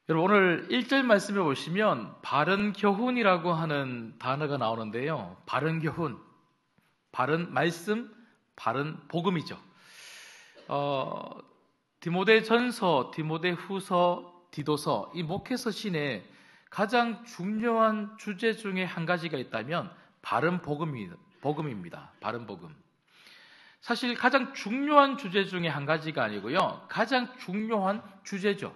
여러분, 오늘 1절 말씀을 보시면 바른 교훈이라고 하는 단어가 나오는데요. 바른 교훈, 바른 말씀, 바른 복음이죠. 디모데전서, 디모데후서, 디도서, 이 목회서 신에 가장 중요한 주제 중에 한 가지가 있다면 바른 복음입니다. 바른 복음. 사실 가장 중요한 주제 중에 한 가지가 아니고요. 가장 중요한 주제죠.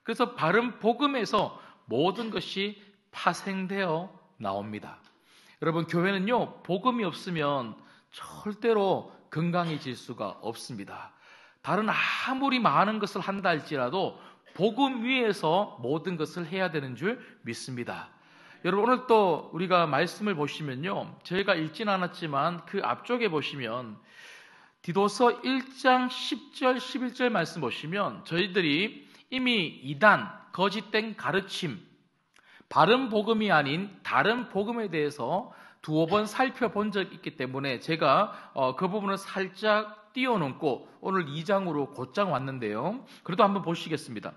그래서 바른 복음에서 모든 것이 파생되어 나옵니다. 여러분, 교회는요, 복음이 없으면 절대로 건강해질 수가 없습니다. 다른 아무리 많은 것을 한다 할지라도 복음 위에서 모든 것을 해야 되는 줄 믿습니다. 여러분, 오늘 또 우리가 말씀을 보시면요, 저희가 읽진 않았지만 그 앞쪽에 보시면 디도서 1장 10절 11절 말씀 보시면 저희들이 이미 이단, 거짓된 가르침, 바른 복음이 아닌 다른 복음에 대해서 두어 번 살펴본 적이 있기 때문에 제가 그 부분을 살짝 띄워놓고 오늘 2장으로 곧장 왔는데요. 그래도 한번 보시겠습니다.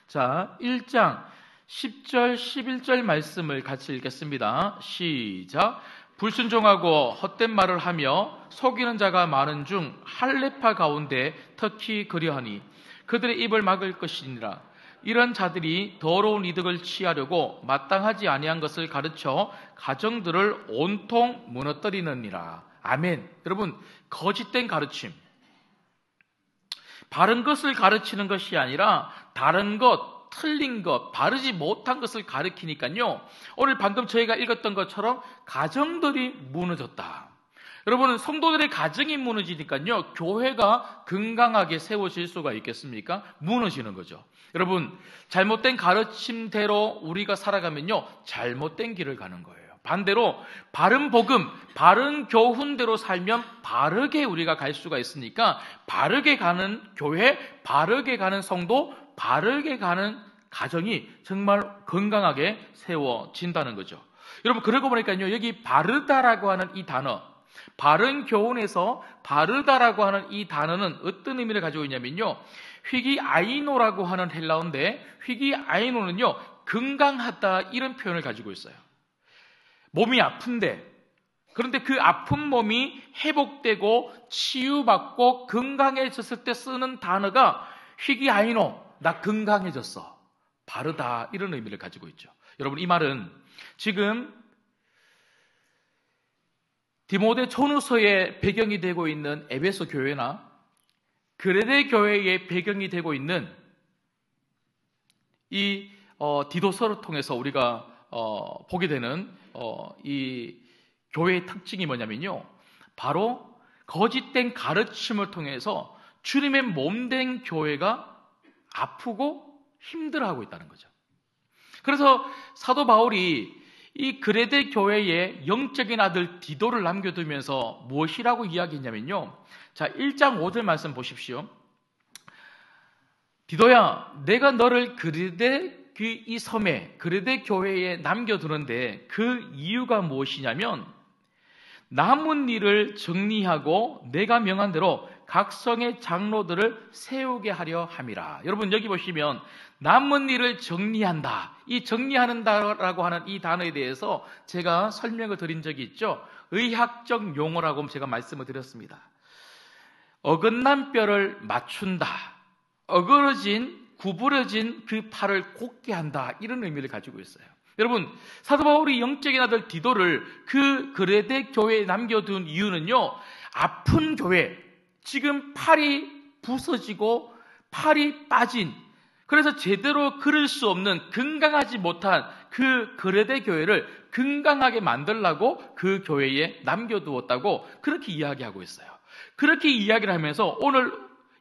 자, 1장 10절 11절 말씀을 같이 읽겠습니다. 시작. 불순종하고 헛된 말을 하며 속이는 자가 많은 중 할례파 가운데 특히 그러하니 그들의 입을 막을 것이니라. 이런 자들이 더러운 이득을 취하려고 마땅하지 아니한 것을 가르쳐 가정들을 온통 무너뜨리느니라. 아멘. 여러분, 거짓된 가르침, 바른 것을 가르치는 것이 아니라 다른 것, 틀린 것, 바르지 못한 것을 가르치니까요, 오늘 방금 저희가 읽었던 것처럼 가정들이 무너졌다. 여러분, 성도들의 가정이 무너지니까요, 교회가 건강하게 세워질 수가 있겠습니까? 무너지는 거죠. 여러분, 잘못된 가르침대로 우리가 살아가면요, 잘못된 길을 가는 거예요. 반대로 바른 복음, 바른 교훈대로 살면 바르게 우리가 갈 수가 있으니까 바르게 가는 교회, 바르게 가는 성도, 바르게 가는 가정이 정말 건강하게 세워진다는 거죠. 여러분, 그러고 보니까요, 여기 바르다라고 하는 이 단어, 바른 교훈에서 바르다라고 하는 이 단어는 어떤 의미를 가지고 있냐면요, 휘기아이노라고 하는 헬라어인데, 휘기아이노는요, 건강하다 이런 표현을 가지고 있어요. 몸이 아픈데, 그런데 그 아픈 몸이 회복되고 치유받고 건강해졌을 때 쓰는 단어가 휘기아이노, 나 건강해졌어, 바르다, 이런 의미를 가지고 있죠. 여러분, 이 말은 지금 디모데 전후서의 배경이 되고 있는 에베소 교회나 그레데 교회의 배경이 되고 있는 이 디도서를 통해서 우리가 보게 되는 이 교회의 특징이 뭐냐면요, 바로 거짓된 가르침을 통해서 주님의 몸된 교회가 아프고 힘들어하고 있다는 거죠. 그래서 사도 바울이 이 그레데 교회의 영적인 아들 디도를 남겨두면서 무엇이라고 이야기했냐면요, 자, 1장 5절 말씀 보십시오. 디도야, 내가 너를 그레데 이 섬에, 그레데 교회에 남겨두는데 그 이유가 무엇이냐면 남은 일을 정리하고 내가 명한 대로 각성의 장로들을 세우게 하려 함이라. 여러분, 여기 보시면 남은 일을 정리한다, 이 정리한다라고 하는 이 단어에 대해서 제가 설명을 드린 적이 있죠. 의학적 용어라고 제가 말씀을 드렸습니다. 어긋난 뼈를 맞춘다, 구부러진 그 팔을 곧게 한다, 이런 의미를 가지고 있어요. 여러분, 사도 바울이 영적인 아들 디도를 그 그레데 교회에 남겨둔 이유는요, 아픈 교회, 지금 팔이 부서지고 팔이 빠진, 그래서 제대로 걸을 수 없는 건강하지 못한 그 그레데 교회를 건강하게 만들려고 그 교회에 남겨두었다고 그렇게 이야기하고 있어요. 그렇게 이야기를 하면서 오늘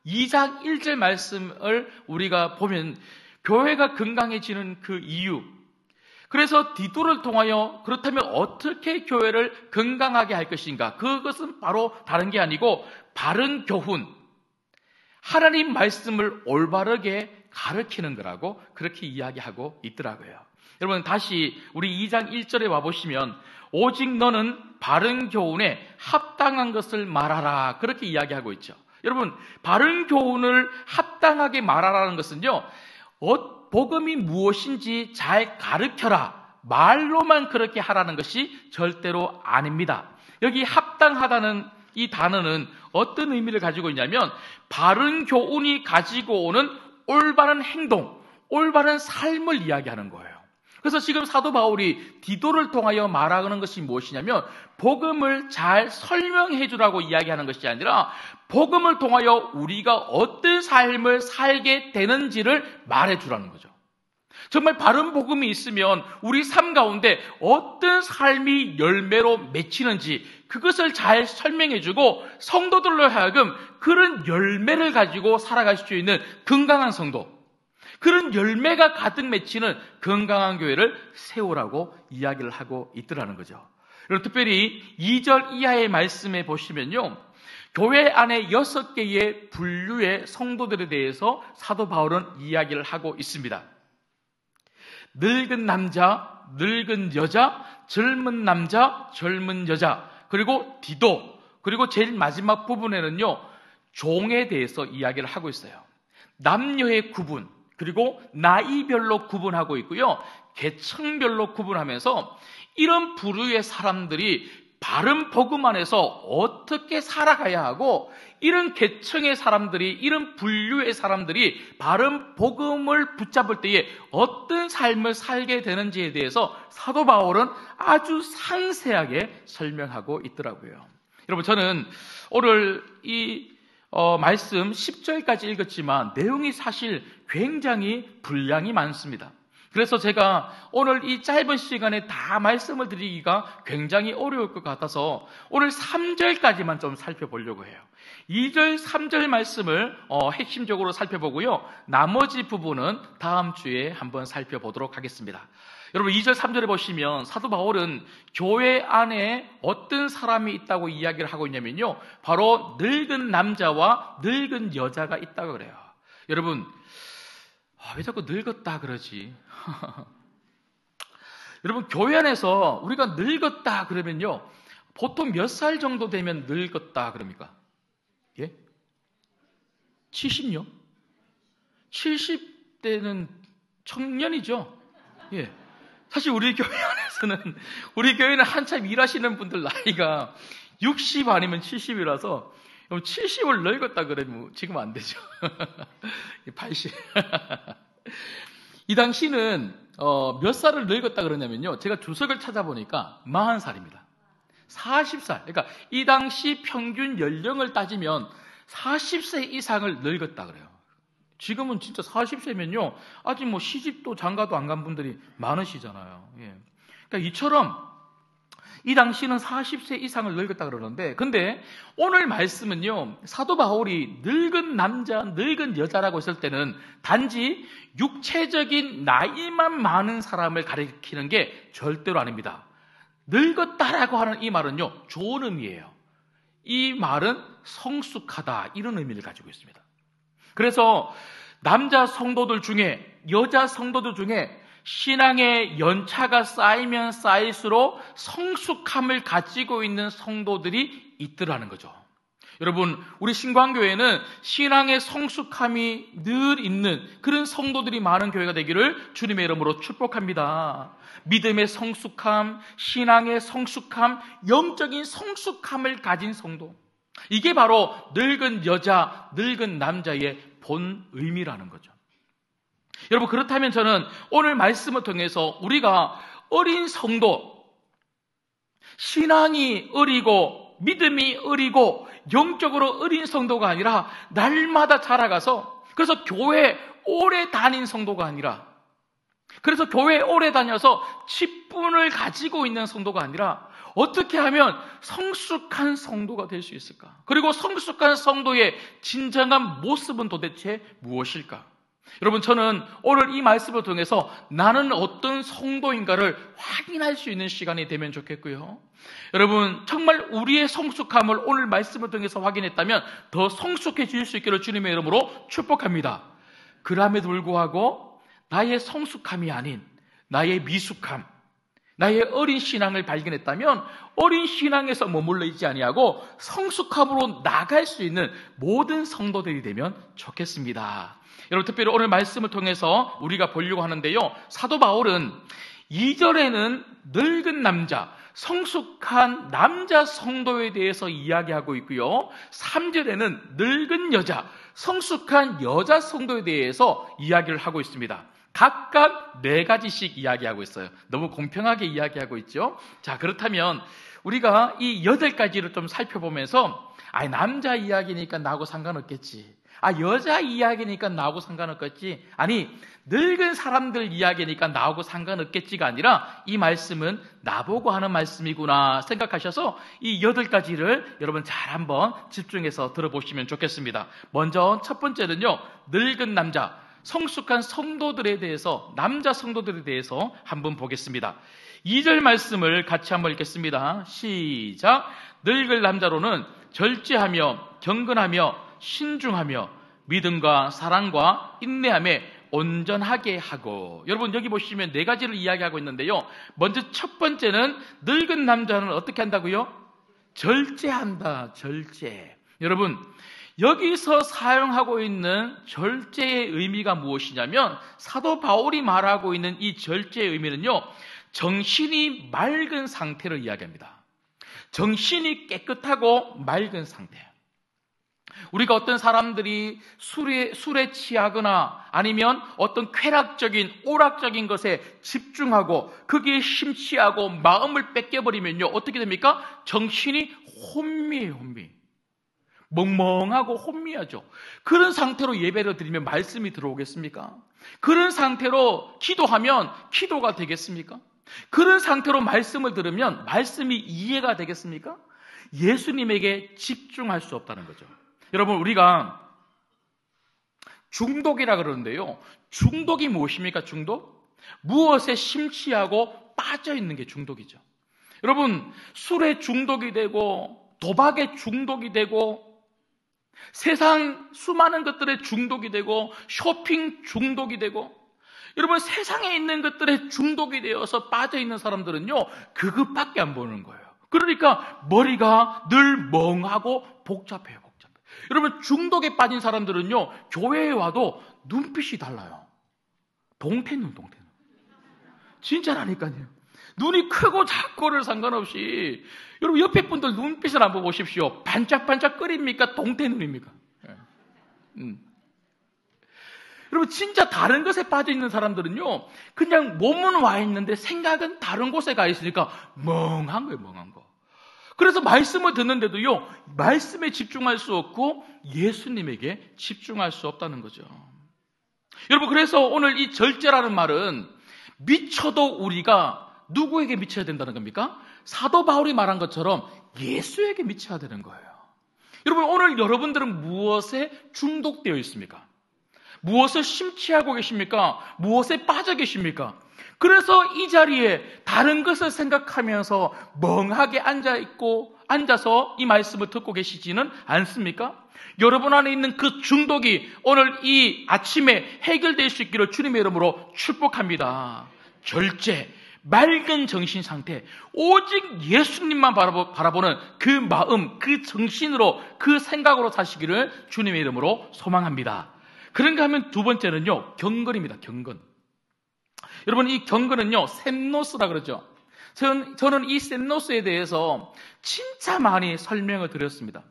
2장 1절 말씀을 우리가 보면 교회가 건강해지는 그 이유, 그래서 디도를 통하여 그렇다면 어떻게 교회를 건강하게 할 것인가, 그것은 바로 다른 게 아니고 바른 교훈, 하나님 말씀을 올바르게 가르치는 거라고 그렇게 이야기하고 있더라고요. 여러분, 다시 우리 2장 1절에 와보시면 오직 너는 바른 교훈에 합당한 것을 말하라, 그렇게 이야기하고 있죠. 여러분, 바른 교훈을 합당하게 말하라는 것은요, 복음이 무엇인지 잘 가르쳐라. 말로만 그렇게 하라는 것이 절대로 아닙니다. 여기 합당하다는 이 단어는 어떤 의미를 가지고 있냐면 바른 교훈이 가지고 오는 올바른 행동, 올바른 삶을 이야기하는 거예요. 그래서 지금 사도 바울이 디도를 통하여 말하는 것이 무엇이냐면 복음을 잘 설명해 주라고 이야기하는 것이 아니라 복음을 통하여 우리가 어떤 삶을 살게 되는지를 말해 주라는 거죠. 정말 바른 복음이 있으면 우리 삶 가운데 어떤 삶이 열매로 맺히는지 그것을 잘 설명해 주고 성도들로 하여금 그런 열매를 가지고 살아갈 수 있는 건강한 성도, 그런 열매가 가득 맺히는 건강한 교회를 세우라고 이야기를 하고 있더라는 거죠. 그리고 특별히 2절 이하의 말씀에 보시면요, 교회 안에 6개의 분류의 성도들에 대해서 사도 바울은 이야기를 하고 있습니다. 늙은 남자, 늙은 여자, 젊은 남자, 젊은 여자, 그리고 디도, 그리고 제일 마지막 부분에는요, 종에 대해서 이야기를 하고 있어요. 남녀의 구분, 그리고 나이별로 구분하고 있고요, 계층별로 구분하면서 이런 부류의 사람들이 바른 복음 안에서 어떻게 살아가야 하고, 이런 계층의 사람들이, 이런 분류의 사람들이 바른 복음을 붙잡을 때에 어떤 삶을 살게 되는지에 대해서 사도 바울은 아주 상세하게 설명하고 있더라고요. 여러분, 저는 오늘 이 말씀 10절까지 읽었지만 내용이 사실 굉장히 분량이 많습니다. 그래서 제가 오늘 이 짧은 시간에 다 말씀을 드리기가 굉장히 어려울 것 같아서 오늘 3절까지만 좀 살펴보려고 해요. 2절, 3절 말씀을 핵심적으로 살펴보고요, 나머지 부분은 다음 주에 한번 살펴보도록 하겠습니다. 여러분, 2절, 3절에 보시면 사도 바울은 교회 안에 어떤 사람이 있다고 이야기를 하고 있냐면요, 바로 늙은 남자와 늙은 여자가 있다고 그래요. 여러분, 왜 자꾸 늙었다 그러지? 여러분, 교회 안에서 우리가 늙었다 그러면요, 보통 몇 살 정도 되면 늙었다 그럽니까? 예? 70요? 70대는 청년이죠. 예. 사실 우리 교회 안에서는, 우리 교회는 한참 일하시는 분들 나이가 60 아니면 70이라서 70을 늙었다 그러면 지금 안 되죠. 80. 이 당시는 몇 살을 늙었다 그러냐면요, 제가 주석을 찾아보니까 40살입니다. 40살. 그러니까 이 당시 평균 연령을 따지면 40세 이상을 늙었다 그래요. 지금은 진짜 40세면요, 아직 뭐 시집도 장가도 안 간 분들이 많으시잖아요. 예. 그러니까 이처럼 이 당시는 40세 이상을 늙었다 그러는데, 근데 오늘 말씀은요, 사도 바울이 늙은 남자, 늙은 여자라고 했을 때는 단지 육체적인 나이만 많은 사람을 가리키는 게 절대로 아닙니다. 늙었다라고 하는 이 말은요, 좋은 의미예요. 이 말은 성숙하다, 이런 의미를 가지고 있습니다. 그래서 남자 성도들 중에, 여자 성도들 중에 신앙의 연차가 쌓이면 쌓일수록 성숙함을 가지고 있는 성도들이 있더라는 거죠. 여러분, 우리 신광교회는 신앙의 성숙함이 늘 있는 그런 성도들이 많은 교회가 되기를 주님의 이름으로 축복합니다. 믿음의 성숙함, 신앙의 성숙함, 영적인 성숙함을 가진 성도, 이게 바로 늙은 여자, 늙은 남자의 본 의미라는 거죠. 여러분, 그렇다면 저는 오늘 말씀을 통해서 우리가 어린 성도, 신앙이 어리고 믿음이 어리고 영적으로 어린 성도가 아니라 날마다 자라가서, 그래서 교회 오래 다닌 성도가 아니라, 그래서 교회 오래 다녀서 직분을 가지고 있는 성도가 아니라 어떻게 하면 성숙한 성도가 될 수 있을까? 그리고 성숙한 성도의 진정한 모습은 도대체 무엇일까? 여러분, 저는 오늘 이 말씀을 통해서 나는 어떤 성도인가를 확인할 수 있는 시간이 되면 좋겠고요. 여러분, 정말 우리의 성숙함을 오늘 말씀을 통해서 확인했다면 더 성숙해질 수 있기를 주님의 이름으로 축복합니다. 그럼에도 불구하고 나의 성숙함이 아닌 나의 미숙함, 나의 어린 신앙을 발견했다면 어린 신앙에서 머물러 있지 아니하고 성숙함으로 나갈 수 있는 모든 성도들이 되면 좋겠습니다. 여러분, 특별히 오늘 말씀을 통해서 우리가 보려고 하는데요, 사도 바울은 2절에는 늙은 남자, 성숙한 남자 성도에 대해서 이야기하고 있고요, 3절에는 늙은 여자, 성숙한 여자 성도에 대해서 이야기를 하고 있습니다. 각각 4가지씩 이야기하고 있어요. 너무 공평하게 이야기하고 있죠. 자, 그렇다면 우리가 이 8가지를 좀 살펴보면서, 남자 이야기니까 나하고 상관없겠지, 여자 이야기니까 나하고 상관없겠지, 늙은 사람들 이야기니까 나하고 상관없겠지가 아니라 이 말씀은 나보고 하는 말씀이구나 생각하셔서 이 8가지를 여러분 잘 한번 집중해서 들어보시면 좋겠습니다. 먼저 첫 번째는요, 늙은 남자, 성숙한 성도들에 대해서, 남자 성도들에 대해서 한번 보겠습니다. 2절 말씀을 같이 한번 읽겠습니다. 시작. 늙은 남자로는 절제하며 경건하며 신중하며 믿음과 사랑과 인내함에 온전하게 하고. 여러분, 여기 보시면 4가지를 이야기하고 있는데요, 먼저 첫 번째는 늙은 남자는 어떻게 한다고요? 절제한다. 절제. 여러분, 여기서 사용하고 있는 절제의 의미가 무엇이냐면, 사도 바울이 말하고 있는 이 절제의 의미는요, 정신이 맑은 상태를 이야기합니다. 정신이 깨끗하고 맑은 상태. 우리가 어떤 사람들이 술에 취하거나 아니면 어떤 쾌락적인, 오락적인 것에 집중하고 거기에 심취하고 마음을 뺏겨버리면요, 어떻게 됩니까? 정신이 혼미해요. 혼미. 멍멍하고 혼미하죠. 그런 상태로 예배를 드리면 말씀이 들어오겠습니까? 그런 상태로 기도하면 기도가 되겠습니까? 그런 상태로 말씀을 들으면 말씀이 이해가 되겠습니까? 예수님에게 집중할 수 없다는 거죠. 여러분, 우리가 중독이라 그러는데요, 중독이 무엇입니까? 중독? 무엇에 심취하고 빠져있는 게 중독이죠. 여러분, 술에 중독이 되고 도박에 중독이 되고 세상 수많은 것들에 중독이 되고 쇼핑 중독이 되고, 여러분, 세상에 있는 것들에 중독이 되어서 빠져있는 사람들은요, 그것밖에 안 보는 거예요. 그러니까 머리가 늘 멍하고 복잡해요. 여러분, 중독에 빠진 사람들은요, 교회에 와도 눈빛이 달라요. 동태눈. 진짜라니까요. 눈이 크고 작고를 상관없이, 여러분, 옆에 분들 눈빛을 한번 보십시오. 반짝반짝거립니까? 동태눈입니까? 여러분, 진짜 다른 것에 빠져 있는 사람들은요, 그냥 몸은 와 있는데 생각은 다른 곳에 가 있으니까 멍한 거예요. 멍한 거. 그래서 말씀을 듣는데도요, 말씀에 집중할 수 없고 예수님에게 집중할 수 없다는 거죠. 여러분, 그래서 오늘 이 절제라는 말은 미쳐도 우리가 누구에게 미쳐야 된다는 겁니까? 사도 바울이 말한 것처럼 예수에게 미쳐야 되는 거예요. 여러분, 오늘 여러분들은 무엇에 중독되어 있습니까? 무엇을 심취하고 계십니까? 무엇에 빠져 계십니까? 그래서 이 자리에 다른 것을 생각하면서 멍하게 앉아서 이 말씀을 듣고 계시지는 않습니까? 여러분 안에 있는 그 중독이 오늘 이 아침에 해결될 수 있기를 주님의 이름으로 축복합니다. 절제, 맑은 정신 상태, 오직 예수님만 바라보는 그 마음, 그 정신으로, 그 생각으로 사시기를 주님의 이름으로 소망합니다. 그런가 하면 두 번째는요, 경건입니다. 경건. 여러분, 이 경건은요, 셈노스라 그러죠. 저는 이 셈노스에 대해서 진짜 많이 설명을 드렸습니다.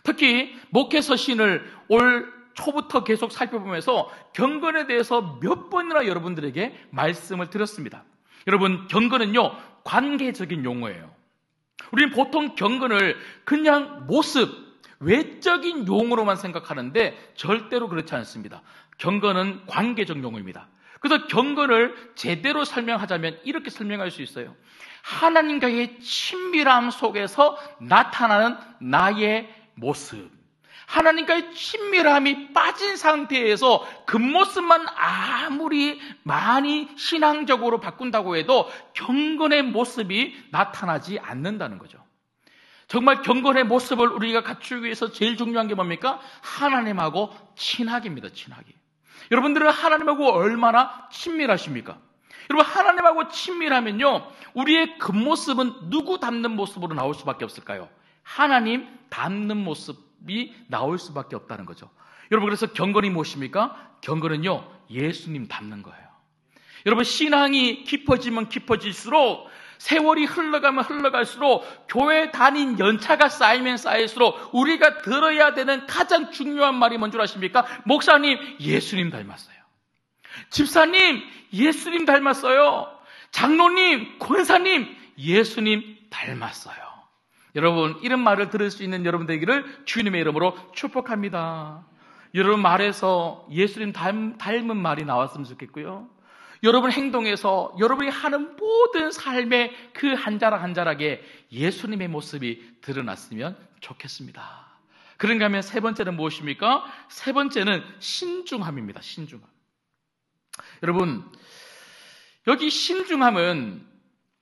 특히 목회 서신을 올 초부터 계속 살펴보면서 경건에 대해서 몇 번이나 여러분들에게 말씀을 드렸습니다. 여러분, 경건은요, 관계적인 용어예요. 우리는 보통 경건을 그냥 모습, 외적인 용어로만 생각하는데 절대로 그렇지 않습니다. 경건은 관계적 용어입니다. 그래서 경건을 제대로 설명하자면 이렇게 설명할 수 있어요. 하나님과의 친밀함 속에서 나타나는 나의 모습. 하나님과의 친밀함이 빠진 상태에서 그 모습만 아무리 많이 신앙적으로 바꾼다고 해도 경건의 모습이 나타나지 않는다는 거죠. 정말 경건의 모습을 우리가 갖추기 위해서 제일 중요한 게 뭡니까? 하나님하고 친하기입니다. 친하기. 여러분들은 하나님하고 얼마나 친밀하십니까? 여러분, 하나님하고 친밀하면요, 우리의 겉모습은 누구 닮는 모습으로 나올 수밖에 없을까요? 하나님 닮는 모습이 나올 수밖에 없다는 거죠. 여러분, 그래서 경건이 무엇입니까? 경건은요, 예수님 닮는 거예요. 여러분, 신앙이 깊어지면 깊어질수록, 세월이 흘러가면 흘러갈수록, 교회 다닌 연차가 쌓이면 쌓일수록 우리가 들어야 되는 가장 중요한 말이 뭔 줄 아십니까? 목사님, 예수님 닮았어요. 집사님, 예수님 닮았어요. 장로님, 권사님, 예수님 닮았어요. 여러분, 이런 말을 들을 수 있는 여러분 되기를 주님의 이름으로 축복합니다. 여러분 말에서 예수님 닮은 말이 나왔으면 좋겠고요. 여러분 행동에서 여러분이 하는 모든 삶의 그 한 자락 한 자락에 예수님의 모습이 드러났으면 좋겠습니다. 그런가 하면 세 번째는 무엇입니까? 세 번째는 신중함입니다. 신중함. 여러분, 여기 신중함은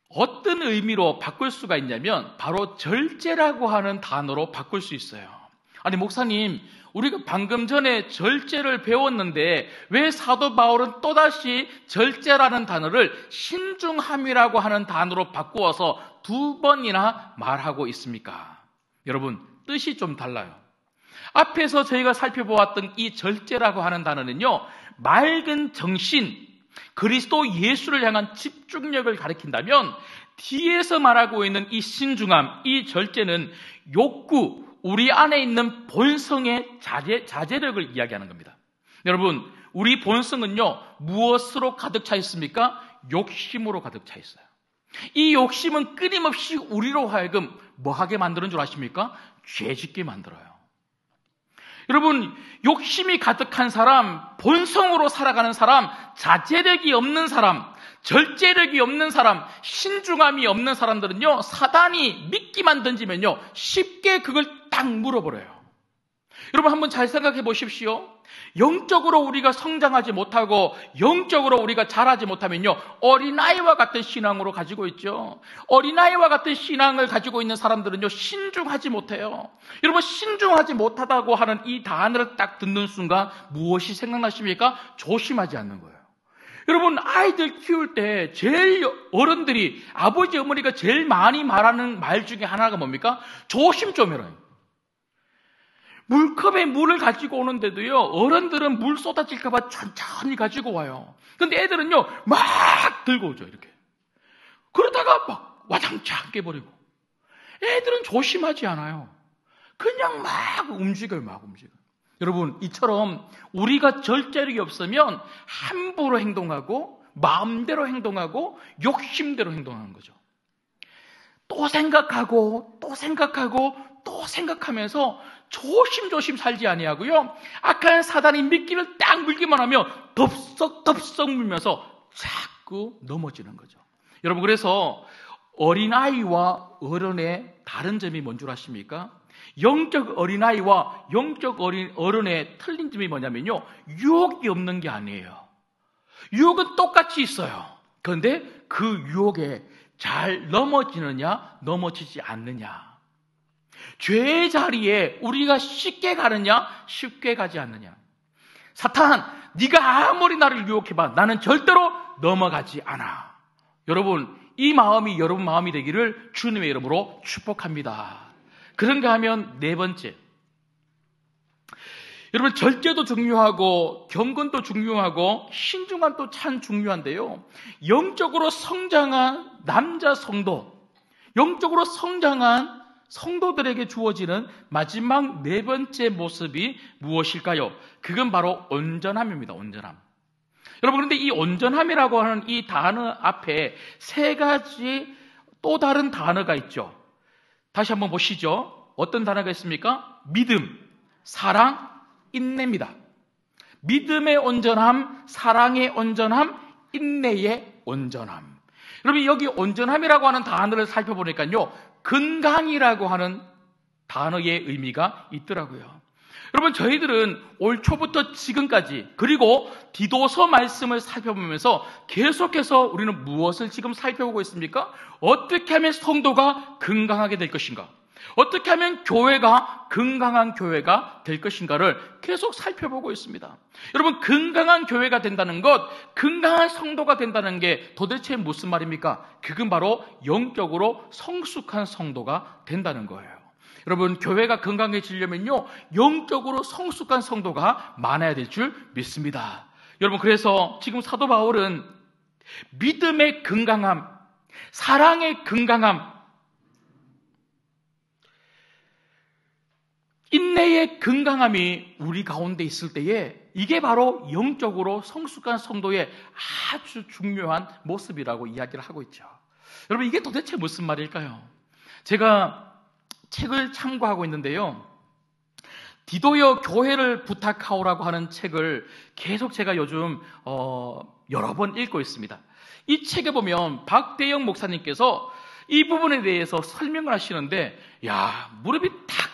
어떤 의미로 바꿀 수가 있냐면 바로 절제라고 하는 단어로 바꿀 수 있어요. 아니, 목사님, 우리가 방금 전에 절제를 배웠는데 왜 사도 바울은 또다시 절제라는 단어를 신중함이라고 하는 단어로 바꾸어서 두 번이나 말하고 있습니까? 여러분, 뜻이 좀 달라요. 앞에서 저희가 살펴보았던 이 절제라고 하는 단어는요, 맑은 정신, 그리스도 예수를 향한 집중력을 가리킨다면, 뒤에서 말하고 있는 이 신중함, 이 절제는 욕구, 우리 안에 있는 본성의 자제력을 이야기하는 겁니다. 여러분, 우리 본성은요, 무엇으로 가득 차 있습니까? 욕심으로 가득 차 있어요. 이 욕심은 끊임없이 우리로 하여금 뭐하게 만드는 줄 아십니까? 죄짓게 만들어요. 여러분, 욕심이 가득한 사람, 본성으로 살아가는 사람, 자제력이 없는 사람, 절제력이 없는 사람, 신중함이 없는 사람들은요, 사단이 미끼만 던지면요, 쉽게 그걸 딱 물어버려요. 여러분, 한번 잘 생각해 보십시오. 영적으로 우리가 성장하지 못하고 영적으로 우리가 자라지 못하면요, 어린아이와 같은 신앙으로 가지고 있죠. 어린아이와 같은 신앙을 가지고 있는 사람들은요, 신중하지 못해요. 여러분, 신중하지 못하다고 하는 이 단어를 딱 듣는 순간 무엇이 생각나십니까? 조심하지 않는 거예요. 여러분, 아이들 키울 때 제일 어른들이, 아버지 어머니가 제일 많이 말하는 말 중에 하나가 뭡니까? 조심 좀 해라. 물컵에 물을 가지고 오는데도요, 어른들은 물 쏟아질까봐 천천히 가지고 와요. 근데 애들은요, 막 들고 오죠, 이렇게. 그러다가 막 와장창 깨버리고. 애들은 조심하지 않아요. 그냥 막 움직여요, 막 움직여요. 여러분, 이처럼 우리가 절제력이 없으면 함부로 행동하고, 마음대로 행동하고, 욕심대로 행동하는 거죠. 또 생각하고, 또 생각하고, 또 생각하면서 조심조심 살지 아니하고요, 악한 사단이 미끼를 딱 물기만 하면 덥석덥석 물면서 자꾸 넘어지는 거죠. 여러분, 그래서 어린아이와 어른의 다른 점이 뭔 줄 아십니까? 영적 어린아이와 영적 어른의 틀린 점이 뭐냐면요, 유혹이 없는 게 아니에요. 유혹은 똑같이 있어요. 그런데 그 유혹에 잘 넘어지느냐, 넘어지지 않느냐. 죄의 자리에 우리가 쉽게 가느냐, 쉽게 가지 않느냐. 사탄, 네가 아무리 나를 유혹해봐, 나는 절대로 넘어가지 않아. 여러분, 이 마음이 여러분 마음이 되기를 주님의 이름으로 축복합니다. 그런가 하면 네 번째, 여러분, 절제도 중요하고 경건도 중요하고 신중함도 참 중요한데요, 영적으로 성장한 남자 성도, 영적으로 성장한 성도들에게 주어지는 마지막 네 번째 모습이 무엇일까요? 그건 바로 온전함입니다. 온전함. 여러분, 그런데 이 온전함이라고 하는 이 단어 앞에 세 가지 또 다른 단어가 있죠. 다시 한번 보시죠. 어떤 단어가 있습니까? 믿음, 사랑, 인내입니다. 믿음의 온전함, 사랑의 온전함, 인내의 온전함. 여러분, 여기 온전함이라고 하는 단어를 살펴보니까요, 건강이라고 하는 단어의 의미가 있더라고요. 여러분, 저희들은 올 초부터 지금까지, 그리고 디도서 말씀을 살펴보면서 계속해서 우리는 무엇을 지금 살펴보고 있습니까? 어떻게 하면 성도가 건강하게 될 것인가? 어떻게 하면 교회가 건강한 교회가 될 것인가를 계속 살펴보고 있습니다. 여러분, 건강한 교회가 된다는 것, 건강한 성도가 된다는 게 도대체 무슨 말입니까? 그건 바로 영적으로 성숙한 성도가 된다는 거예요. 여러분, 교회가 건강해지려면요, 영적으로 성숙한 성도가 많아야 될 줄 믿습니다. 여러분, 그래서 지금 사도 바울은 믿음의 건강함, 사랑의 건강함, 인내의 건강함이 우리 가운데 있을 때에 이게 바로 영적으로 성숙한 성도의 아주 중요한 모습이라고 이야기를 하고 있죠. 여러분, 이게 도대체 무슨 말일까요? 제가 책을 참고하고 있는데요, 디도여 교회를 부탁하오라고 하는 책을 계속 제가 요즘 여러 번 읽고 있습니다. 이 책에 보면 박대영 목사님께서 이 부분에 대해서 설명을 하시는데, 무릎이 탁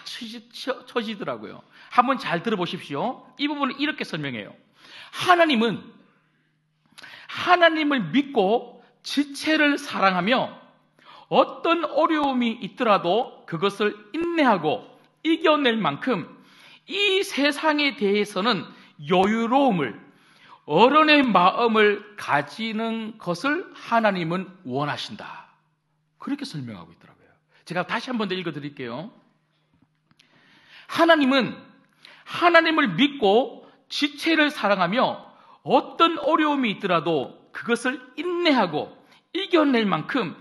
쳐지더라고요. 한번 잘 들어보십시오. 이 부분을 이렇게 설명해요. 하나님을 믿고 지체를 사랑하며 어떤 어려움이 있더라도 그것을 인내하고 이겨낼 만큼 이 세상에 대해서는 여유로움을, 어른의 마음을 가지는 것을 하나님은 원하신다. 그렇게 설명하고 있더라고요. 제가 다시 한 번 더 읽어드릴게요. 하나님은 하나님을 믿고 지체를 사랑하며 어떤 어려움이 있더라도 그것을 인내하고 이겨낼 만큼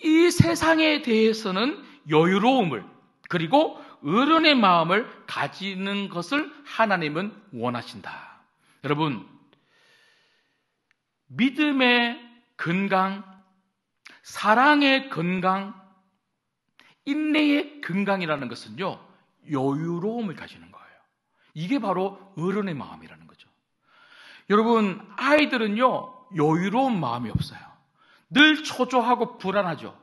이 세상에 대해서는 여유로움을, 그리고 어른의 마음을 가지는 것을 하나님은 원하신다. 여러분, 믿음의 건강, 사랑의 건강, 인내의 건강이라는 것은요, 여유로움을 가지는 거예요. 이게 바로 어른의 마음이라는 거죠. 여러분, 아이들은요, 여유로운 마음이 없어요. 늘 초조하고 불안하죠.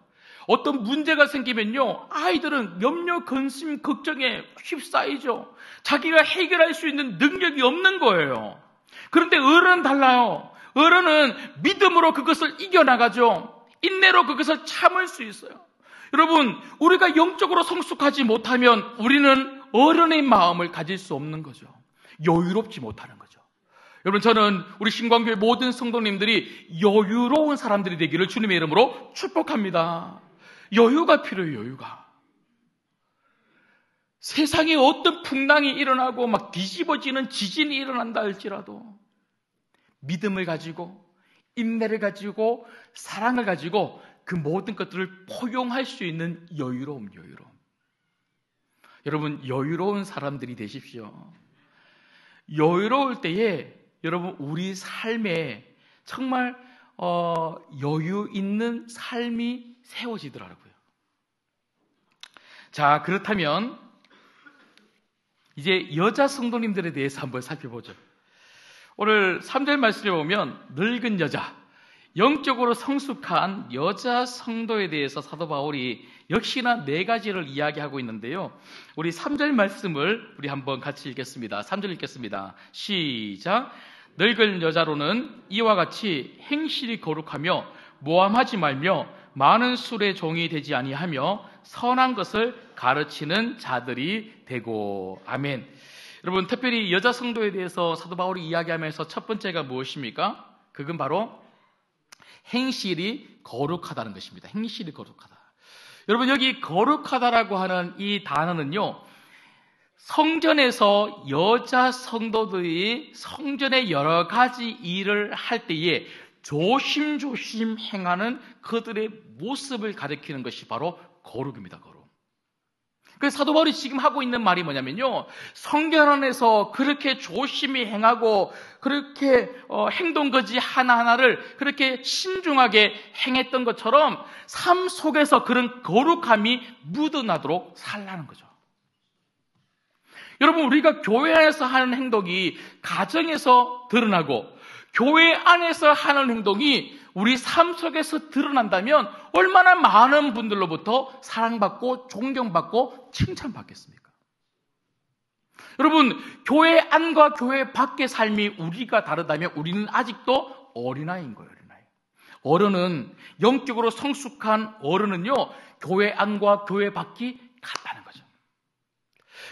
어떤 문제가 생기면요, 아이들은 염려, 근심, 걱정에 휩싸이죠. 자기가 해결할 수 있는 능력이 없는 거예요. 그런데 어른은 달라요. 어른은 믿음으로 그것을 이겨나가죠. 인내로 그것을 참을 수 있어요. 여러분, 우리가 영적으로 성숙하지 못하면 우리는 어른의 마음을 가질 수 없는 거죠. 여유롭지 못하는 거죠. 여러분, 저는 우리 신광교회 모든 성도님들이 여유로운 사람들이 되기를 주님의 이름으로 축복합니다. 여유가 필요해요. 여유가. 세상에 어떤 풍랑이 일어나고 막 뒤집어지는 지진이 일어난다 할지라도 믿음을 가지고, 인내를 가지고, 사랑을 가지고 그 모든 것들을 포용할 수 있는 여유로움. 여러분, 여유로운 사람들이 되십시오. 여유로울 때에 여러분, 우리 삶에 정말 여유 있는 삶이 세워지더라고요. 자, 그렇다면 이제 여자 성도님들에 대해서 한번 살펴보죠. 오늘 3절 말씀에 보면 늙은 여자, 영적으로 성숙한 여자 성도에 대해서 사도 바울이 역시나 4가지를 이야기하고 있는데요. 우리 3절 말씀을 우리 한번 같이 읽겠습니다. 3절 읽겠습니다. 시작. 늙은 여자로는 이와 같이 행실이 거룩하며 모함하지 말며 많은 술의 종이 되지 아니하며 선한 것을 가르치는 자들이 되고. 아멘. 여러분, 특별히 여자 성도에 대해서 사도 바울이 이야기하면서 첫 번째가 무엇입니까? 그건 바로 행실이 거룩하다는 것입니다. 행실이 거룩하다. 여러분, 여기 거룩하다라고 하는 이 단어는요, 성전에서 여자 성도들이 성전의 여러 가지 일을 할 때에 조심조심 행하는 그들의 모습을 가리키는 것이 바로 거룩입니다. 거룩. 그래서 사도 바울이 지금 하고 있는 말이 뭐냐면요, 성전 안에서 그렇게 조심히 행하고 그렇게 행동거지 하나하나를 그렇게 신중하게 행했던 것처럼 삶 속에서 그런 거룩함이 묻어나도록 살라는 거죠. 여러분, 우리가 교회 안에서 하는 행동이 가정에서 드러나고 교회 안에서 하는 행동이 우리 삶 속에서 드러난다면 얼마나 많은 분들로부터 사랑받고 존경받고 칭찬받겠습니까? 여러분, 교회 안과 교회 밖의 삶이 우리가 다르다면 우리는 아직도 어린아이인 거예요. 어른은, 영적으로 성숙한 어른은요, 교회 안과 교회 밖이 같다는 거죠.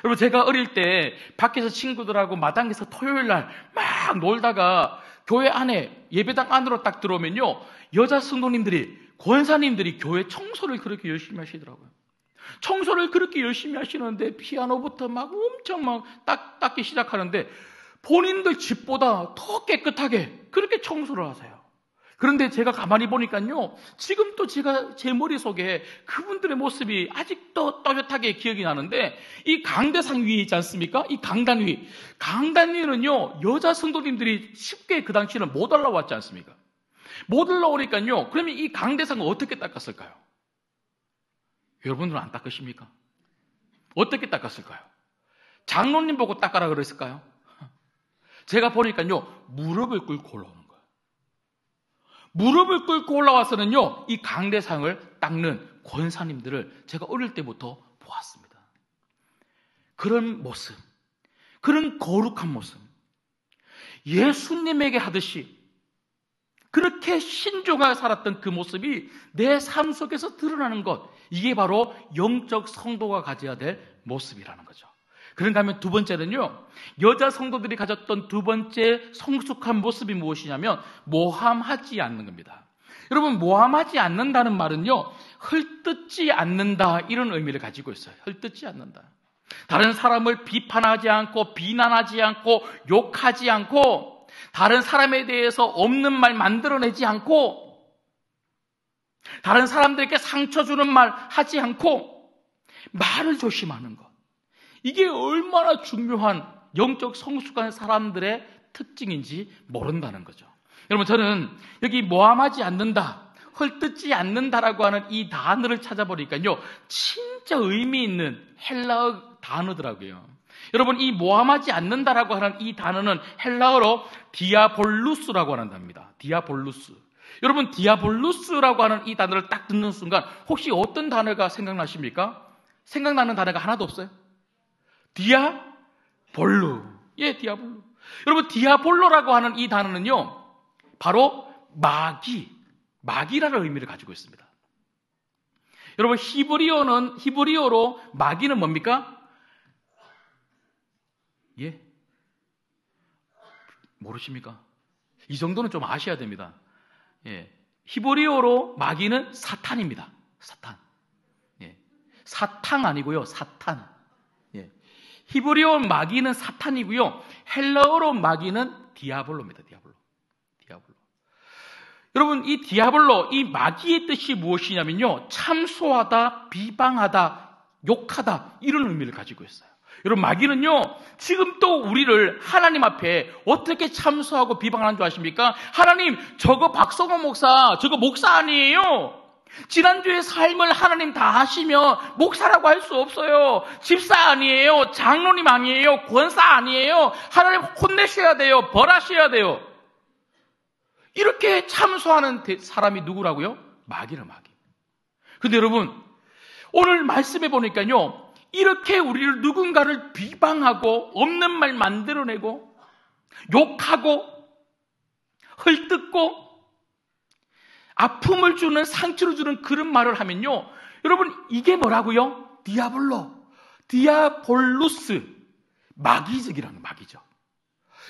여러분, 제가 어릴 때 밖에서 친구들하고 마당에서 토요일 날 막 놀다가 교회 안에, 예배당 안으로 딱 들어오면요, 여자 성도님들이, 권사님들이 교회 청소를 그렇게 열심히 하시더라고요. 청소를 그렇게 열심히 하시는데 피아노부터 막 엄청 막 닦기 시작하는데 본인들 집보다 더 깨끗하게 그렇게 청소를 하세요. 그런데 제가 가만히 보니까요, 지금도 제 머릿속에 그분들의 모습이 아직도 또렷하게 기억이 나는데, 이 강대상 위에 있지 않습니까? 이 강단 위에는요, 여자 성도님들이 쉽게 그 당시에는 못 올라왔지 않습니까? 못 올라오니까요, 그러면 이 강대상을 어떻게 닦았을까요? 여러분들은 안 닦으십니까? 어떻게 닦았을까요? 장로님 보고 닦아라 그랬을까요? 제가 보니까요, 무릎을 꿇고 올라오는 거예요. 무릎을 꿇고 올라와서는요, 이 강대상을 닦는 권사님들을 제가 어릴 때부터 보았습니다. 그런 모습, 그런 거룩한 모습, 예수님에게 하듯이 그렇게 신중하게 살았던 그 모습이 내 삶 속에서 드러나는 것, 이게 바로 영적 성도가 가져야 될 모습이라는 거죠. 그런가 하면 두 번째는요, 여자 성도들이 가졌던 두 번째 성숙한 모습이 무엇이냐면 모함하지 않는 겁니다. 여러분, 모함하지 않는다는 말은요, 헐뜯지 않는다, 이런 의미를 가지고 있어요. 헐뜯지 않는다. 다른 사람을 비판하지 않고 비난하지 않고 욕하지 않고 다른 사람에 대해서 없는 말 만들어내지 않고 다른 사람들에게 상처 주는 말 하지 않고 말을 조심하는 것, 이게 얼마나 중요한 영적 성숙한 사람들의 특징인지 모른다는 거죠. 여러분, 저는 여기 모함하지 않는다, 헐뜯지 않는다라고 하는 이 단어를 찾아보니까요, 진짜 의미 있는 헬라어 단어더라고요. 여러분, 이 모함하지 않는다라고 하는 이 단어는 헬라어로 디아볼루스라고 하는 단어입니다. 디아볼루스. 여러분, 디아볼루스라고 하는 이 단어를 딱 듣는 순간 혹시 어떤 단어가 생각나십니까? 생각나는 단어가 하나도 없어요. 디아볼루. 예, 디아볼루. 여러분, 디아볼로라고 하는 이 단어는요, 바로 마귀라는 의미를 가지고 있습니다. 여러분, 히브리어로 마귀는 뭡니까? 예? 모르십니까? 이 정도는 좀 아셔야 됩니다. 예. 히브리어로 마귀는 사탄입니다. 사탄. 예. 사탕 아니고요, 사탄. 예. 히브리어 마귀는 사탄이고요, 헬라어로 마귀는 디아볼로입니다. 디아볼로. 여러분, 이 디아볼로, 이 마귀의 뜻이 무엇이냐면요, 참소하다, 비방하다, 욕하다, 이런 의미를 가지고 있어요. 여러분, 마귀는요, 지금 또 우리를 하나님 앞에 어떻게 참소하고 비방하는 줄 아십니까? 하나님, 저거 박성호 목사, 저거 목사 아니에요. 지난주에 삶을 하나님 다 하시면 목사라고 할 수 없어요. 집사 아니에요. 장로님 아니에요. 권사 아니에요. 하나님 혼내셔야 돼요. 벌하셔야 돼요. 이렇게 참소하는 사람이 누구라고요? 마귀는 마귀. 근데 여러분, 오늘 말씀해 보니까요, 이렇게 우리를 누군가를 비방하고 없는 말 만들어내고 욕하고 헐뜯고 아픔을 주는, 상처를 주는 그런 말을 하면요, 여러분, 이게 뭐라고요? 디아볼루스, 마귀적이라는 마귀죠.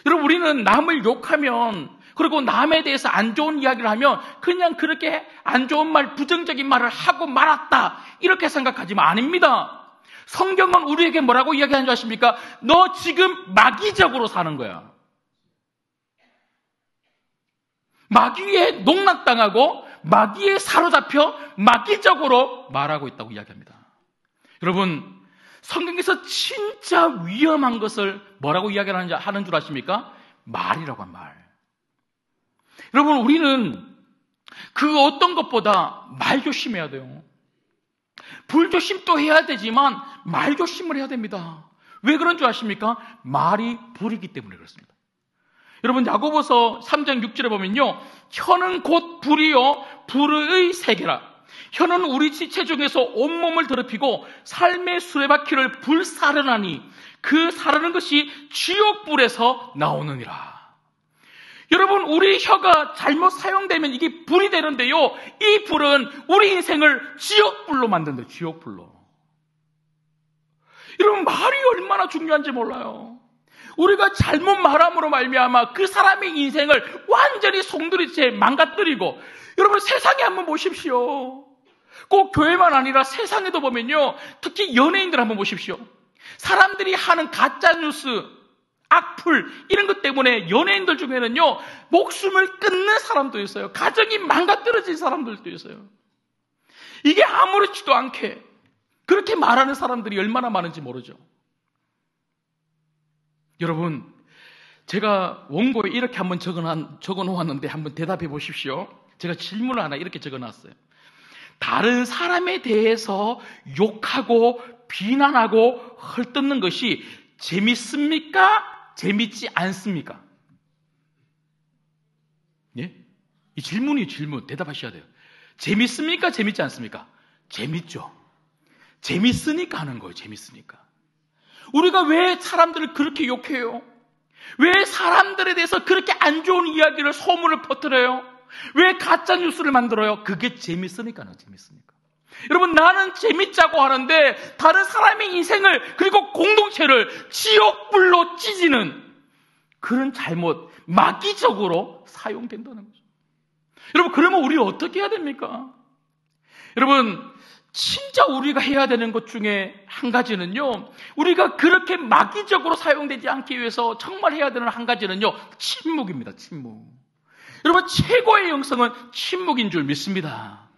여러분, 우리는 남을 욕하면, 그리고 남에 대해서 안 좋은 이야기를 하면 그냥 그렇게 안 좋은 말, 부정적인 말을 하고 말았다, 이렇게 생각하지만 아닙니다. 성경은 우리에게 뭐라고 이야기하는 줄 아십니까? 너 지금 마귀적으로 사는 거야. 마귀에 농락당하고 마귀에 사로잡혀 마귀적으로 말하고 있다고 이야기합니다. 여러분, 성경에서 진짜 위험한 것을 뭐라고 이야기하는 줄 아십니까? 말이라고 한 말. 여러분, 우리는 그 어떤 것보다 말 조심해야 돼요. 불조심도 해야 되지만 말 조심을 해야 됩니다. 왜 그런 줄 아십니까? 말이 불이기 때문에 그렇습니다. 여러분, 야고보서 3장 6절에 보면요, 혀는 곧 불이요 불의 세계라. 혀는 우리 지체 중에서 온몸을 더럽히고 삶의 수레바퀴를 불사르나니 그 사르는 것이 지옥불에서 나오느니라. 여러분, 우리 혀가 잘못 사용되면 이게 불이 되는데요, 이 불은 우리 인생을 지옥불로 만든대요. 지옥불로. 여러분, 말이 얼마나 중요한지 몰라요. 우리가 잘못 말함으로 말미암아 그 사람의 인생을 완전히 송두리째 망가뜨리고, 여러분, 세상에 한번 보십시오. 꼭 교회만 아니라 세상에도 보면요, 특히 연예인들 한번 보십시오. 사람들이 하는 가짜뉴스, 악플 이런 것 때문에 연예인들 중에는요, 목숨을 끊는 사람도 있어요. 가정이 망가뜨려진 사람들도 있어요. 이게 아무렇지도 않게 그렇게 말하는 사람들이 얼마나 많은지 모르죠. 여러분, 제가 원고에 이렇게 한번 적어놓았는데 한번 대답해 보십시오. 제가 질문을 하나 이렇게 적어놨어요. 다른 사람에 대해서 욕하고 비난하고 헐뜯는 것이 재밌습니까? 재밌지 않습니까? 예? 이 질문이 질문. 대답하셔야 돼요. 재밌습니까? 재밌지 않습니까? 재밌죠. 재밌으니까 하는 거예요. 재밌으니까. 우리가 왜 사람들을 그렇게 욕해요? 왜 사람들에 대해서 그렇게 안 좋은 이야기를, 소문을 퍼뜨려요? 왜 가짜 뉴스를 만들어요? 그게 재밌으니까요. 재밌으니까. 여러분, 나는 재밌자고 하는데 다른 사람의 인생을, 그리고 공동체를 지옥불로 찢는 그런 잘못, 마귀적으로 사용된다는 거죠. 여러분, 그러면 우리 어떻게 해야 됩니까? 여러분, 진짜 우리가 해야 되는 것 중에 한 가지는요, 우리가 그렇게 마귀적으로 사용되지 않기 위해서 정말 해야 되는 한 가지는요, 침묵입니다. 침묵. 여러분, 최고의 영성은 침묵인 줄 믿습니다.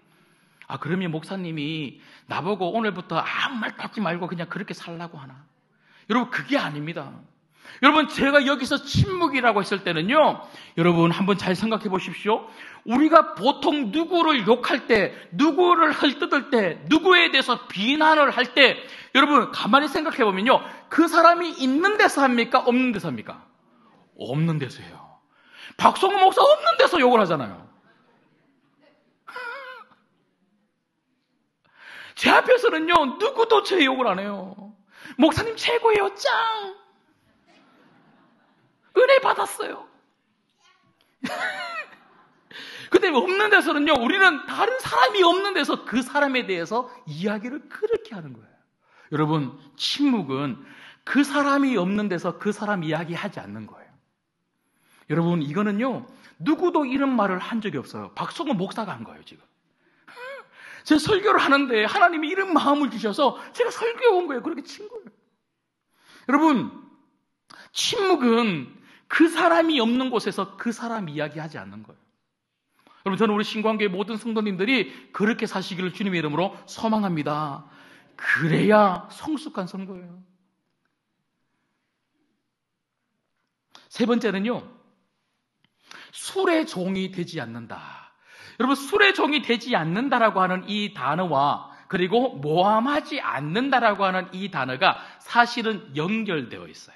그러면 목사님이 나보고 오늘부터 아무 말도 하지 말고 그냥 그렇게 살라고 하나? 여러분, 그게 아닙니다. 여러분, 제가 여기서 침묵이라고 했을 때는요, 여러분 한번 잘 생각해 보십시오. 우리가 보통 누구를 욕할 때, 누구를 헐뜯을 때, 누구에 대해서 비난을 할 때, 여러분 가만히 생각해 보면요, 그 사람이 있는 데서 합니까? 없는 데서 합니까? 없는 데서 해요. 박성호 목사 없는 데서 욕을 하잖아요. 제 앞에서는요, 누구도 제 욕을 안 해요. 목사님 최고예요, 짱! 은혜 받았어요. 근데 없는 데서는요, 우리는 다른 사람이 없는 데서 그 사람에 대해서 이야기를 그렇게 하는 거예요. 여러분, 침묵은 그 사람이 없는 데서 그 사람 이야기하지 않는 거예요. 여러분, 이거는요, 누구도 이런 말을 한 적이 없어요. 박성호 목사가 한 거예요, 지금. 제가 설교를 하는데 하나님이 이런 마음을 주셔서 제가 설교해 온 거예요. 그렇게 친 거예요. 여러분, 침묵은 그 사람이 없는 곳에서 그 사람 이야기하지 않는 거예요. 여러분, 저는 우리 신광교회 모든 성도님들이 그렇게 사시기를 주님의 이름으로 소망합니다. 그래야 성숙한 성도예요. 세 번째는요, 술의 종이 되지 않는다. 여러분, 술의 종이 되지 않는다라고 하는 이 단어와 그리고 모함하지 않는다라고 하는 이 단어가 사실은 연결되어 있어요.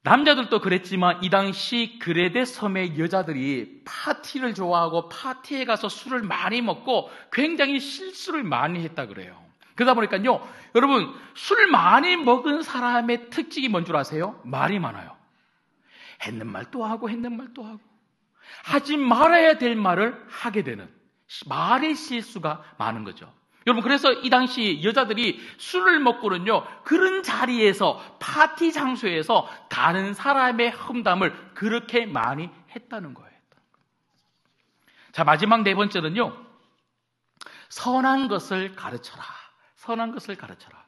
남자들도 그랬지만 이 당시 그레데 섬의 여자들이 파티를 좋아하고 파티에 가서 술을 많이 먹고 굉장히 실수를 많이 했다 그래요. 그러다 보니까요, 여러분, 술 많이 먹은 사람의 특징이 뭔 줄 아세요? 말이 많아요. 했는 말 또 하고 했는 말 또 하고, 하지 말아야 될 말을 하게 되는 말의 실수가 많은 거죠. 여러분, 그래서 이 당시 여자들이 술을 먹고는요, 그런 자리에서, 파티 장소에서 다른 사람의 험담을 그렇게 많이 했다는 거예요. 자, 마지막 네 번째는요, 선한 것을 가르쳐라. 선한 것을 가르쳐라.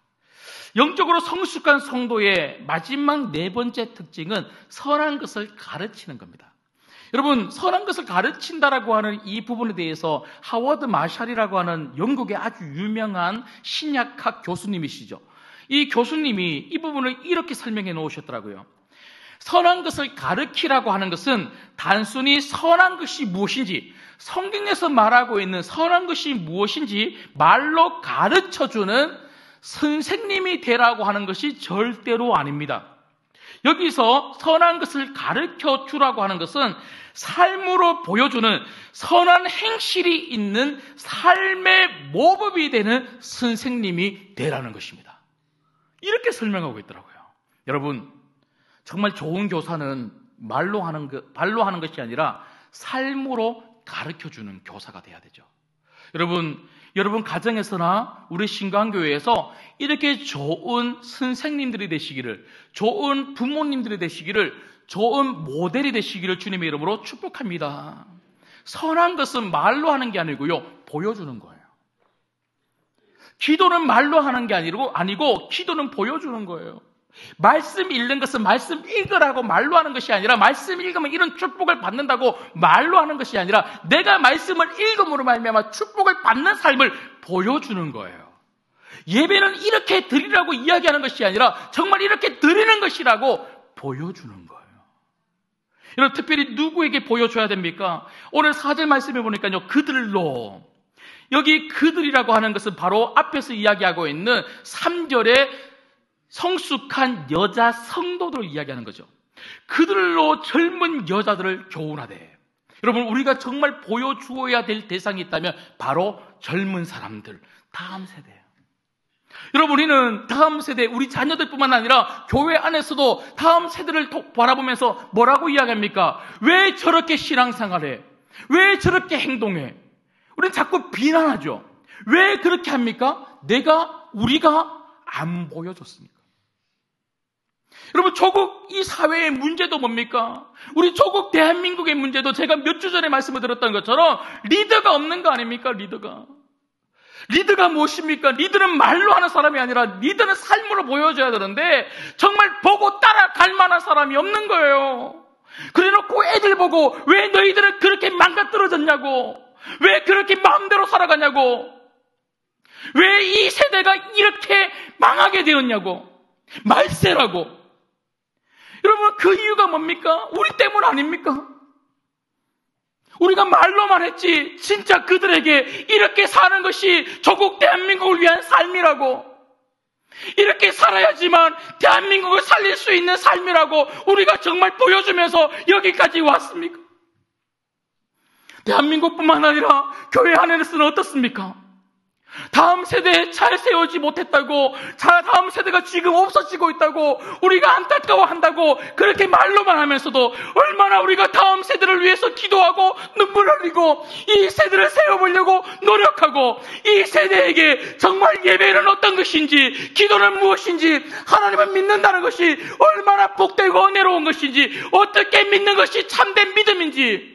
영적으로 성숙한 성도의 마지막 네 번째 특징은 선한 것을 가르치는 겁니다. 여러분, 선한 것을 가르친다라고 하는 이 부분에 대해서 하워드 마샬이라고 하는 영국의 아주 유명한 신약학 교수님이시죠. 이 교수님이 이 부분을 이렇게 설명해 놓으셨더라고요. 선한 것을 가르치라고 하는 것은 단순히 선한 것이 무엇인지, 성경에서 말하고 있는 선한 것이 무엇인지 말로 가르쳐주는 선생님이 되라고 하는 것이 절대로 아닙니다. 여기서 선한 것을 가르쳐 주라고 하는 것은 삶으로 보여주는 선한 행실이 있는 삶의 모범이 되는 선생님이 되라는 것입니다. 이렇게 설명하고 있더라고요. 여러분, 정말 좋은 교사는 발로 하는 것이 아니라 삶으로 가르쳐 주는 교사가 돼야 되죠. 여러분 가정에서나 우리 신강교회에서 이렇게 좋은 선생님들이 되시기를, 좋은 부모님들이 되시기를, 좋은 모델이 되시기를 주님의 이름으로 축복합니다. 선한 것은 말로 하는 게 아니고요, 보여주는 거예요. 기도는 말로 하는 게 아니고 기도는 보여주는 거예요. 말씀 읽는 것은 말씀 읽으라고 말로 하는 것이 아니라, 말씀 읽으면 이런 축복을 받는다고 말로 하는 것이 아니라, 내가 말씀을 읽음으로 말미암아 축복을 받는 삶을 보여주는 거예요. 예배는 이렇게 드리라고 이야기하는 것이 아니라 정말 이렇게 드리는 것이라고 보여주는 거예요. 여러분, 특별히 누구에게 보여줘야 됩니까? 오늘 4절 말씀해 보니까요, 그들로, 여기 그들이라고 하는 것은 바로 앞에서 이야기하고 있는 3절에 성숙한 여자 성도들을 이야기하는 거죠. 그들로 젊은 여자들을 교훈하되. 여러분, 우리가 정말 보여주어야 될 대상이 있다면 바로 젊은 사람들, 다음 세대예요. 여러분, 우리는 다음 세대, 우리 자녀들뿐만 아니라 교회 안에서도 다음 세대를 바라보면서 뭐라고 이야기합니까? 왜 저렇게 신앙생활해? 왜 저렇게 행동해? 우리는 자꾸 비난하죠. 왜 그렇게 합니까? 우리가 안 보여줬습니까? 여러분, 조국 이 사회의 문제도 뭡니까? 우리 조국 대한민국의 문제도 제가 몇 주 전에 말씀을 드렸던 것처럼 리더가 없는 거 아닙니까? 리더가 무엇입니까? 리더는 말로 하는 사람이 아니라 리더는 삶으로 보여줘야 되는데 정말 보고 따라갈 만한 사람이 없는 거예요. 그래놓고 애들 보고 왜 너희들은 그렇게 망가뜨려졌냐고, 왜 그렇게 마음대로 살아가냐고, 왜 이 세대가 이렇게 망하게 되었냐고, 말세라고. 여러분, 그 이유가 뭡니까? 우리 때문 아닙니까? 우리가 말로만 했지 진짜 그들에게 이렇게 사는 것이 조국 대한민국을 위한 삶이라고, 이렇게 살아야지만 대한민국을 살릴 수 있는 삶이라고 우리가 정말 보여주면서 여기까지 왔습니까? 대한민국뿐만 아니라 교회 안에서는 어떻습니까? 다음 세대에 잘 세우지 못했다고, 다음 세대가 지금 없어지고 있다고 우리가 안타까워한다고 그렇게 말로만 하면서도 얼마나 우리가 다음 세대를 위해서 기도하고 눈물 흘리고 이 세대를 세워보려고 노력하고, 이 세대에게 정말 예배는 어떤 것인지, 기도는 무엇인지, 하나님을 믿는다는 것이 얼마나 복되고 은혜로운 것인지, 어떻게 믿는 것이 참된 믿음인지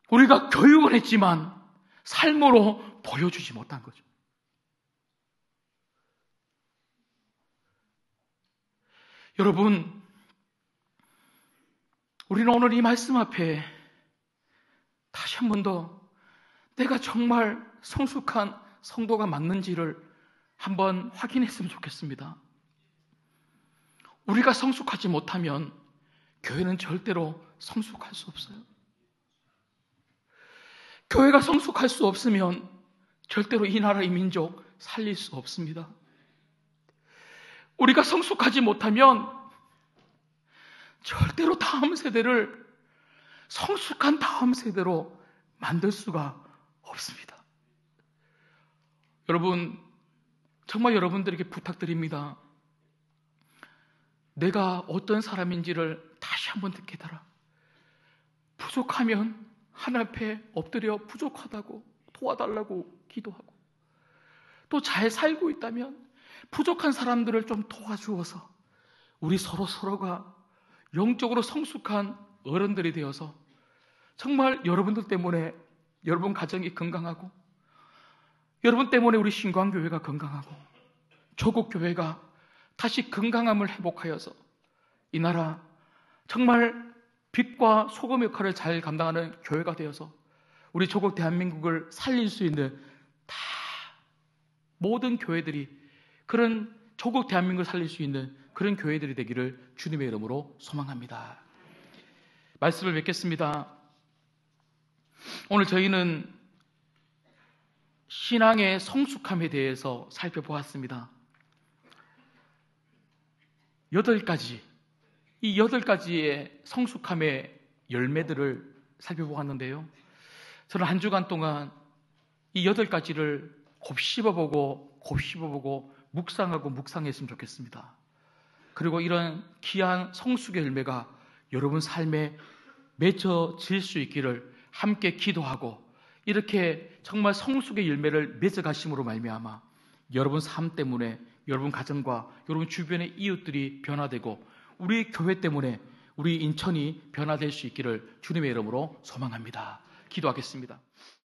우리가 교육은 했지만 삶으로 보여주지 못한 거죠. 여러분, 우리는 오늘 이 말씀 앞에 다시 한 번 더 내가 정말 성숙한 성도가 맞는지를 한번 확인했으면 좋겠습니다. 우리가 성숙하지 못하면 교회는 절대로 성숙할 수 없어요. 교회가 성숙할 수 없으면 절대로 이 나라, 이 민족 살릴 수 없습니다. 우리가 성숙하지 못하면 절대로 다음 세대를 성숙한 다음 세대로 만들 수가 없습니다. 여러분, 정말 여러분들에게 부탁드립니다. 내가 어떤 사람인지를 다시 한번 깨달아. 부족하면 하나님 앞에 엎드려 부족하다고 도와달라고 기도하고, 또 잘 살고 있다면 부족한 사람들을 좀 도와주어서 우리 서로가 영적으로 성숙한 어른들이 되어서 정말 여러분들 때문에 여러분 가정이 건강하고, 여러분 때문에 우리 신광교회가 건강하고, 조국교회가 다시 건강함을 회복하여서 이 나라 정말 빛과 소금 역할을 잘 감당하는 교회가 되어서 우리 조국 대한민국을 살릴 수 있는 다 모든 교회들이 그런 조국 대한민국을 살릴 수 있는 그런 교회들이 되기를 주님의 이름으로 소망합니다. 말씀을 맺겠습니다. 오늘 저희는 신앙의 성숙함에 대해서 살펴보았습니다. 8가지, 이 8가지의 성숙함의 열매들을 살펴보았는데요. 저는 한 주간 동안 이 8가지를 곱씹어보고 묵상했으면 좋겠습니다. 그리고 이런 귀한 성숙의 열매가 여러분 삶에 맺어질 수 있기를 함께 기도하고, 이렇게 정말 성숙의 열매를 맺어가심으로 말미암아 여러분 삶 때문에 여러분 가정과 여러분 주변의 이웃들이 변화되고 우리 교회 때문에 우리 인천이 변화될 수 있기를 주님의 이름으로 소망합니다. 기도하겠습니다.